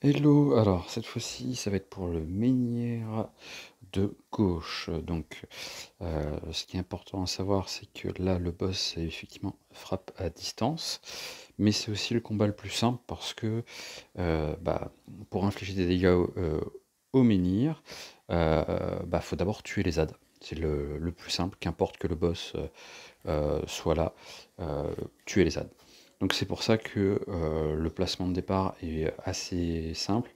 Hello, alors cette fois-ci ça va être pour le menhir de gauche. Donc ce qui est important à savoir c'est que là le boss effectivement frappe à distance, mais c'est aussi le combat le plus simple parce que pour infliger des dégâts au menhir, faut d'abord tuer les ZAD. C'est le plus simple, qu'importe que le boss soit là, tuer les ZAD. Donc c'est pour ça que le placement de départ est assez simple.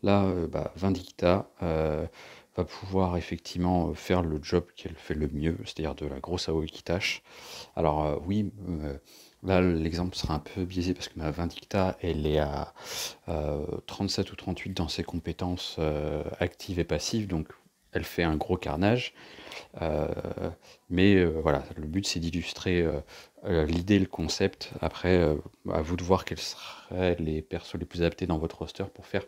Là, Vindicta va pouvoir effectivement faire le job qu'elle fait le mieux, c'est-à-dire de la grosse AOE qui tâche. Alors oui, là l'exemple sera un peu biaisé parce que ma Vindicta, elle est à 37 ou 38 dans ses compétences actives et passives, donc elle fait un gros carnage. Euh, voilà, le but c'est d'illustrer l'idée, le concept. Après, à vous de voir quels seraient les persos les plus adaptés dans votre roster pour faire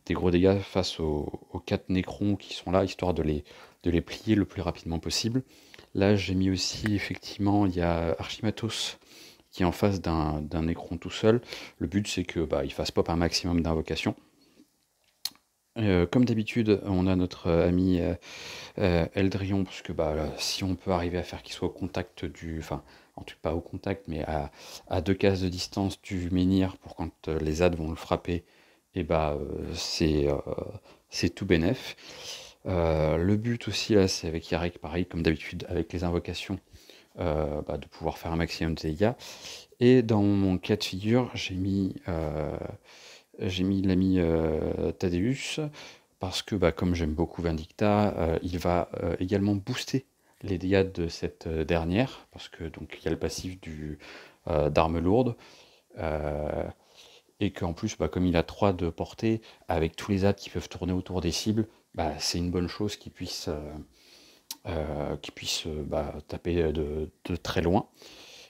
des gros dégâts face aux 4 Nécrons qui sont là, histoire de les plier le plus rapidement possible. Là, j'ai mis aussi, effectivement, il y a Archimatos qui est en face d'un Nécron tout seul. Le but, c'est que il fasse pop un maximum d'invocations. Comme d'habitude, on a notre ami Eldrillon, parce que si on peut arriver à faire qu'il soit au contact enfin, en tout cas pas au contact, mais à 2 cases de distance du menhir pour quand les ZAD vont le frapper, et c'est tout bénef. Le but aussi là, c'est avec Yarek, pareil, comme d'habitude, avec les invocations, de pouvoir faire un maximum de dégâts. Et dans mon cas de figure, j'ai mis l'ami Thaddeus, parce que comme j'aime beaucoup Vindicta, il va également booster les dégâts de cette dernière, parce que donc il y a le passif d'arme lourde, euh, et qu'en plus, comme il a 3 de portée, avec tous les adds qui peuvent tourner autour des cibles, c'est une bonne chose qu'il puisse taper de très loin.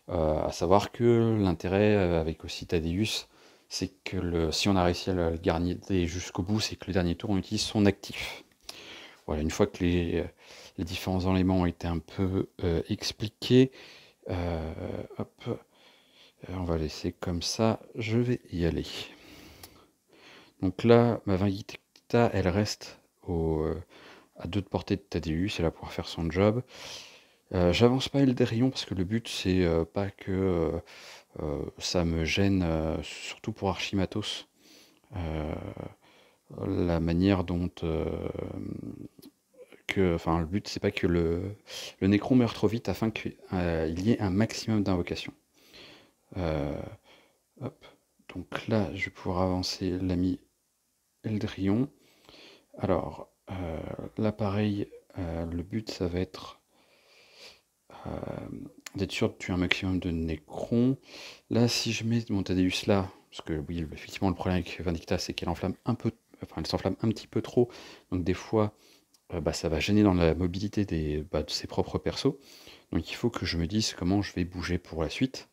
À savoir que l'intérêt avec aussi Thaddeus, c'est que si on a réussi à le garder jusqu'au bout, c'est que le dernier tour, on utilise son actif. Voilà, une fois que les différents éléments ont été un peu expliqués, euh, hop, on va laisser comme ça, je vais y aller. Donc là, ma Vindicta, elle reste à 2 de portée de Thaddeus, elle va pouvoir faire son job. J'avance pas Eldrillon parce que le but, c'est pas que ça me gêne, surtout pour Archimatos. Euh, la manière dont enfin, le but c'est pas que le Nécron meure trop vite afin qu'il y ait un maximum d'invocations. Euh, hop. Donc là, je vais pouvoir avancer l'ami Eldrillon. Alors, là pareil, le but ça va être d'être sûr de tuer un maximum de Nécrons. Là, si je mets mon Thaddeus là, parce que oui, effectivement, le problème avec Vindicta, c'est qu'elle enflamme un peu, enfin, elle s'enflamme un petit peu trop, donc des fois, ça va gêner dans la mobilité de ses propres persos. Donc il faut que je me dise comment je vais bouger pour la suite.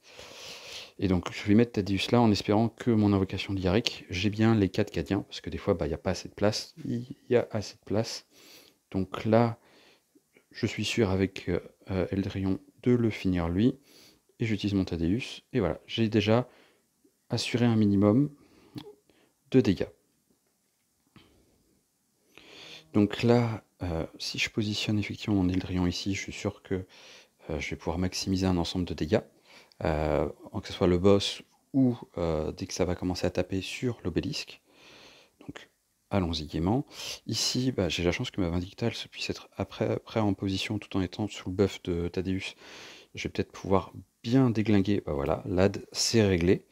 Et donc je vais mettre Thaddeus là en espérant que mon invocation d'Yarick, j'ai bien les 4 Cadiens, parce que des fois, il n'y a pas assez de place. Il y a assez de place. Donc là, je suis sûr avec Eldrillon de le finir lui. Et j'utilise mon Thaddeus. Et voilà, j'ai déjà assuré un minimum de dégâts. Donc là, si je positionne effectivement mon Eldrillon ici, je suis sûr que je vais pouvoir maximiser un ensemble de dégâts, que ce soit le boss ou dès que ça va commencer à taper sur l'obélisque. Donc allons-y gaiement. Ici, j'ai la chance que ma Vindicta se puisse être après en position tout en étant sous le buff de Thaddeus. Je vais peut-être pouvoir bien déglinguer. Voilà, l'AD c'est réglé.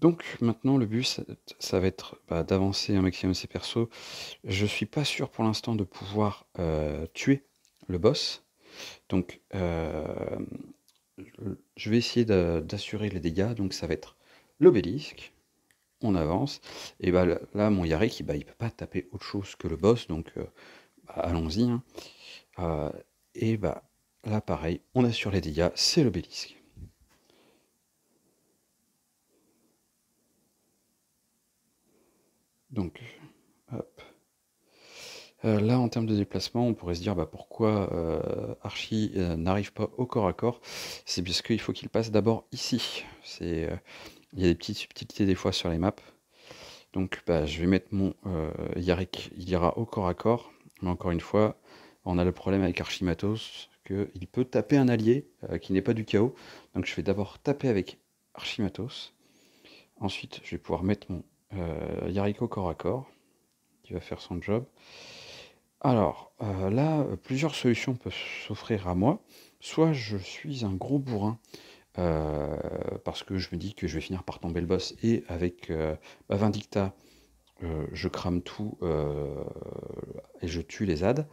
Donc maintenant le but ça va être d'avancer un maximum ces persos. Je suis pas sûr pour l'instant de pouvoir tuer le boss. Donc je vais essayer d'assurer les dégâts. Donc ça va être l'obélisque. On avance. Et là mon Yarek il peut pas taper autre chose que le boss. Donc allons-y. Hein. Et là pareil, on assure les dégâts, c'est l'obélisque. Donc hop. Là, en termes de déplacement, on pourrait se dire pourquoi Archie n'arrive pas au corps à corps. C'est parce qu'il faut qu'il passe d'abord ici. Il y a des petites subtilités des fois sur les maps. Donc bah, je vais mettre mon Yarick, il ira au corps à corps, mais encore une fois, on a le problème avec Archimatos, qu'il peut taper un allié qui n'est pas du chaos. Donc je vais d'abord taper avec Archimatos, ensuite je vais pouvoir mettre mon Yarick au corps à corps, qui va faire son job. Alors là, plusieurs solutions peuvent s'offrir à moi. Soit je suis un gros bourrin, parce que je me dis que je vais finir par tomber le boss, et avec Vindicta, je crame tout et je tue les ZAD,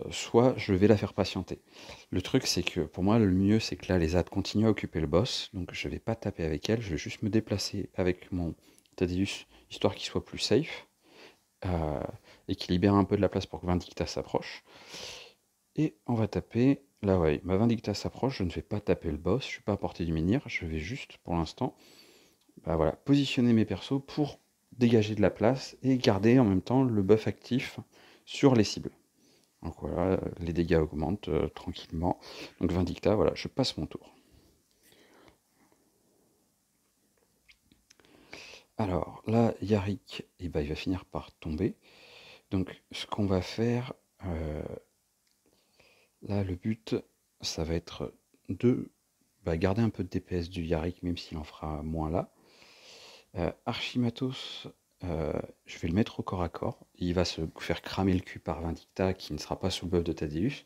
soit je vais la faire patienter. Le truc, c'est que pour moi, le mieux, c'est que là, les ZAD continuent à occuper le boss, donc je vais pas taper avec elle, je vais juste me déplacer avec mon Thaddeus, histoire qu'il soit plus safe, euh, et qu'il libère un peu de la place pour que Vindicta s'approche. Et on va taper. Là, ouais, ma Vindicta s'approche, je ne vais pas taper le boss, je ne suis pas à portée du menhir, je vais juste, pour l'instant, bah voilà, positionner mes persos pour dégager de la place et garder en même temps le buff actif sur les cibles. Donc voilà, les dégâts augmentent tranquillement. Donc Vindicta, voilà, je passe mon tour. Alors là, Yarick, eh ben, il va finir par tomber. Donc ce qu'on va faire, là, le but, ça va être de garder un peu de DPS du Yarick, même s'il en fera moins là. Archimatos, je vais le mettre au corps à corps. Il va se faire cramer le cul par Vindicta, qui ne sera pas sous le buff de Thaddeus.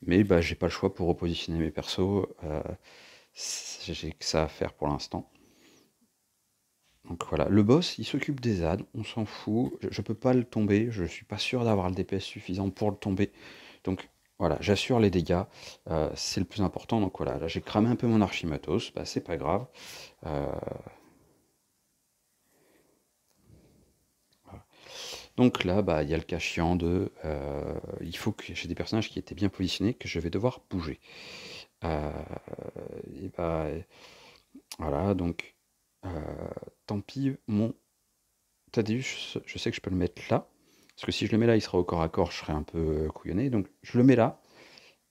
Mais bah, j'ai pas le choix pour repositionner mes persos. J'ai que ça à faire pour l'instant. Donc voilà, le boss, il s'occupe des ZAD, on s'en fout. Je peux pas le tomber, je suis pas sûr d'avoir le DPS suffisant pour le tomber. Donc voilà, j'assure les dégâts, c'est le plus important. Donc voilà, là j'ai cramé un peu mon Archimatos, bah, c'est pas grave. Voilà. Donc là, bah, il y a le cas chiant de... il faut que j'ai des personnages qui étaient bien positionnés, que je vais devoir bouger. Et bah, voilà, donc tant pis, mon Thaddeus, je sais que je peux le mettre là, parce que si je le mets là, il sera au corps à corps, je serai un peu couillonné, donc je le mets là.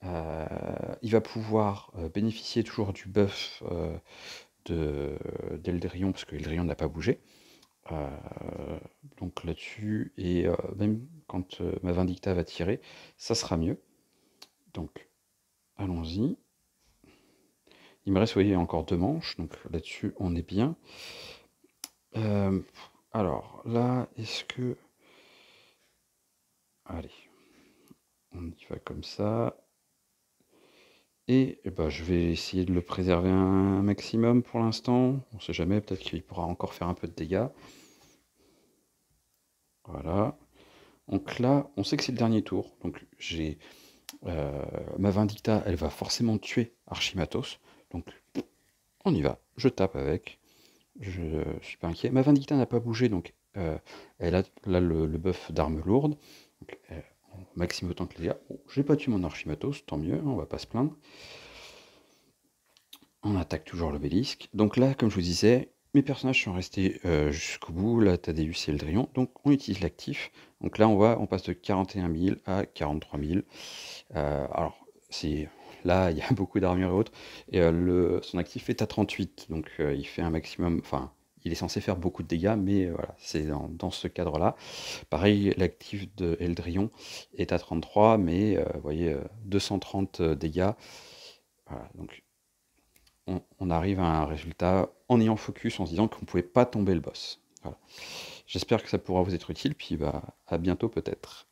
Il va pouvoir bénéficier toujours du buff d'Eldryon, parce que Eldryon n'a pas bougé. Donc là-dessus, et même quand ma Vindicta va tirer, ça sera mieux. Donc allons-y. Il me reste, vous voyez, encore 2 manches, donc là-dessus on est bien. Alors là, est-ce que... Allez, on y va comme ça. Et bah, je vais essayer de le préserver un maximum pour l'instant. On sait jamais, peut-être qu'il pourra encore faire un peu de dégâts. Voilà. Donc là, on sait que c'est le dernier tour. Donc j'ai ma Vindicta, elle va forcément tuer Archimatos. Donc on y va. Je tape avec. Je suis pas inquiet. Ma Vindicta n'a pas bougé, donc elle a là le buff d'arme lourde. Donc, maxime autant que les dégâts. Bon, j'ai pas tué mon Archimatos, tant mieux, hein, on va pas se plaindre. On attaque toujours l'obélisque. Donc là, comme je vous disais, mes personnages sont restés jusqu'au bout. Là, Thaddeus et Eldryon. Donc on utilise l'actif. Donc là, on passe de 41 000 à 43 000. Alors, là, il y a beaucoup d'armure et autres. Et son actif est à 38. Donc il fait un maximum... Enfin, il est censé faire beaucoup de dégâts, mais voilà, c'est dans ce cadre-là. Pareil, l'actif de Eldryon est à 33, mais vous voyez, 230 dégâts. Voilà, donc on arrive à un résultat en ayant focus, en se disant qu'on ne pouvait pas tomber le boss. Voilà. J'espère que ça pourra vous être utile, puis bah, à bientôt peut-être.